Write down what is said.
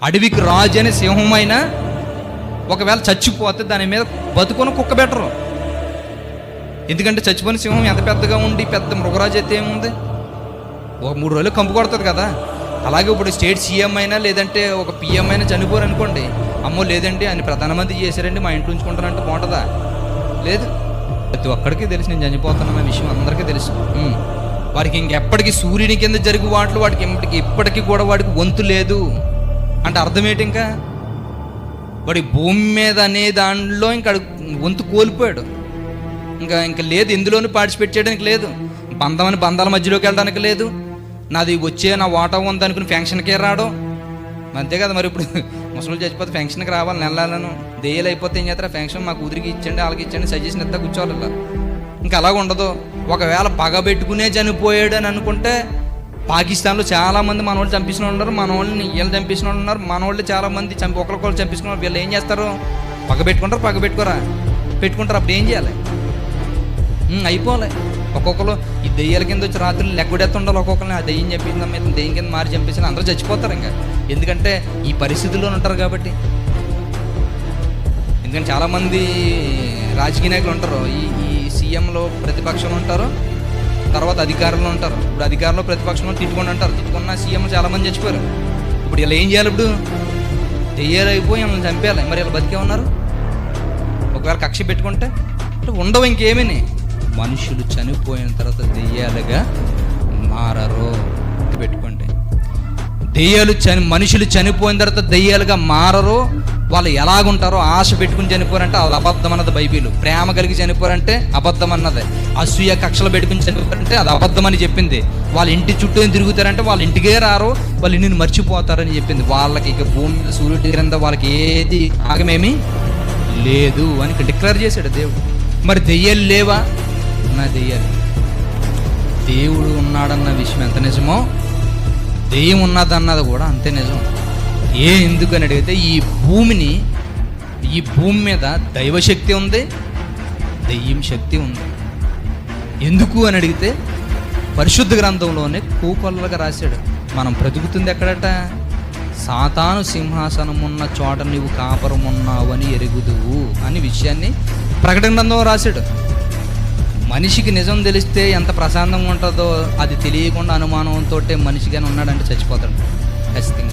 అడవికి రాజు అనే సింహం అయినా ఒకవేళ చచ్చిపోతే దాని మీద బతుకొని కుక్క బెటరు. ఎందుకంటే చచ్చిపోయిన సింహం ఎంత పెద్దగా ఉండి పెద్ద మృగరాజు అయితే ఏముంది, ఒక 3 రోజులు కంపు కొడుతుంది కదా. అలాగే ఇప్పుడు స్టేట్ సీఎం అయినా లేదంటే ఒక పిఎం అయినా చనిపోరు అనుకోండి, అమ్మో లేదండి అని ప్రధానమంత్రి చేశారండి మా ఇంట్లో ఉంచుకుంటారంటే బాగుంటుందా? లేదు. ప్రతి ఒక్కడికి తెలుసు నేను చనిపోతానన్న విషయం అందరికీ తెలుసు. వాడికి ఇంకెప్పటికీ సూర్యుని కింద జరిగే వాటికి ఇప్పటికీ కూడా వాడికి వంతు లేదు అంటే అర్థం ఏంటి? ఇంకా వాడి భూమి మీద అనే దానిలో ఇంకా వంతు కోల్పోయాడు. ఇంకా లేదు, ఎందులోనూ పార్టిసిపేట్ చేయడానికి లేదు, బంధాల మధ్యలోకి వెళ్ళడానికి లేదు, నాది వచ్చే నా వాటా ఉంది అనుకుని ఫంక్షన్కే రావడం అంతే కదా. మరి ఇప్పుడు ముసలి చచ్చిపోతే ఫంక్షన్కి రావాలి, నెలను దెయ్యాలు అయిపోతే ఏం చేస్తారు? ఫంక్షన్ మా కూతురికి ఇచ్చండి, వాళ్ళకి ఇచ్చండి, సజెషన్ ఇస్తా కూర్చోవాలి. ఇలా ఇంకా అలాగ ఉండదు. ఒకవేళ పగ పెట్టుకునే చనిపోయాడు అని అనుకుంటే పాకిస్తాన్లో చాలామంది మన వాళ్ళు చంపించిన వాళ్ళు ఉన్నారు, మన వాళ్ళని వీళ్ళు చంపించిన వాళ్ళు ఉన్నారు, మన వాళ్ళు చాలామంది ఒకరికొకరు చంపించిన వాళ్ళు. వీళ్ళు ఏం చేస్తారు? పగ పెట్టుకుంటారు. అప్పుడు ఏం చేయాలి? అయిపోవాలి. ఒక్కొక్కరు ఈ దెయ్యాల కింద వచ్చి రాత్రులు లెక్కడెత్త ఉండాలి. ఒక్కొక్కరిని ఆ దెయ్యం చంపించిన దెయ్యం కింద మారి చంపించిన అందరూ చచ్చిపోతారు. ఇంకా ఎందుకంటే ఈ పరిస్థితుల్లో ఉంటారు కాబట్టి. ఎందుకంటే చాలామంది రాజకీయ నాయకులు ఉంటారు, ఈ సీఎంలో ప్రతిపక్షంలో ఉంటారు, తర్వాత అధికారంలో ఉంటారు. ఇప్పుడు అధికారంలో ప్రతిపక్షంలో తిట్టుకొని ఉంటారు, తిట్టుకున్న సీఎం చాలామంది చచ్చిపోయారు. ఇప్పుడు ఇలా ఏం చేయాలి? ఇప్పుడు దెయ్యాలు అయిపోయి వాళ్ళని చంపేయాలి. మరి ఇలా బతికే ఉన్నారు. ఒకవేళ కక్ష పెట్టుకుంటే ఉండవు ఇంకేమీ. మనుషులు చనిపోయిన తర్వాత దెయ్యాలుగా మారరు. పెట్టుకోండి, మనుషులు చనిపోయిన తర్వాత దెయ్యాలుగా మారరు. వాళ్ళు ఎలాగుంటారో ఆశ పెట్టుకుని చనిపోరంటే అది అబద్ధం అన్నది బైబిల్. ప్రేమ కలిగి చనిపోరంటే అబద్ధం అన్నది. అసూయ కక్షలు పెట్టుకుని చనిపోరంటే అది అబద్ధం అని చెప్పింది. వాళ్ళ ఇంటి చుట్టూ తిరుగుతారంటే వాళ్ళ ఇంటికే రారు, వాళ్ళు నిన్ను మర్చిపోతారని చెప్పింది. వాళ్ళకి ఇక భూమి మీద సూర్యుడి క్రింద వాళ్ళకి ఏది ఆగమేమీ లేదు అని డిక్లేర్ చేశాడు దేవుడు. మరి దెయ్యాలు లేవా? ఉన్న దెయ్యాలు. దేవుడు ఉన్నాడన్న విషయం ఎంత నిజమో దెయ్యం ఉన్నదన్నది కూడా అంతే నిజం. ఎందుకని అడిగితే ఈ భూమి మీద దైవశక్తి ఉంది, దెయ్యం శక్తి ఉంది. ఎందుకు అని అడిగితే పరిశుద్ధ గ్రంథంలోనే కూపల్లగా రాశాడు. మనం బ్రతుకుతుంది ఎక్కడట? సాతాను సింహాసనం ఉన్న చోట నీవు కాపురమున్నావు అని ఎరుగుదువు అని విషయాన్ని ప్రకటన గ్రంథంలో రాశాడు. మనిషికి నిజం తెలిస్తే ఎంత ప్రశాంతంగా ఉంటుందో అది తెలియకుండా అనుమానంతో మనిషిగానే ఉన్నాడంటే చచ్చిపోతాడు ఖచ్చితంగా.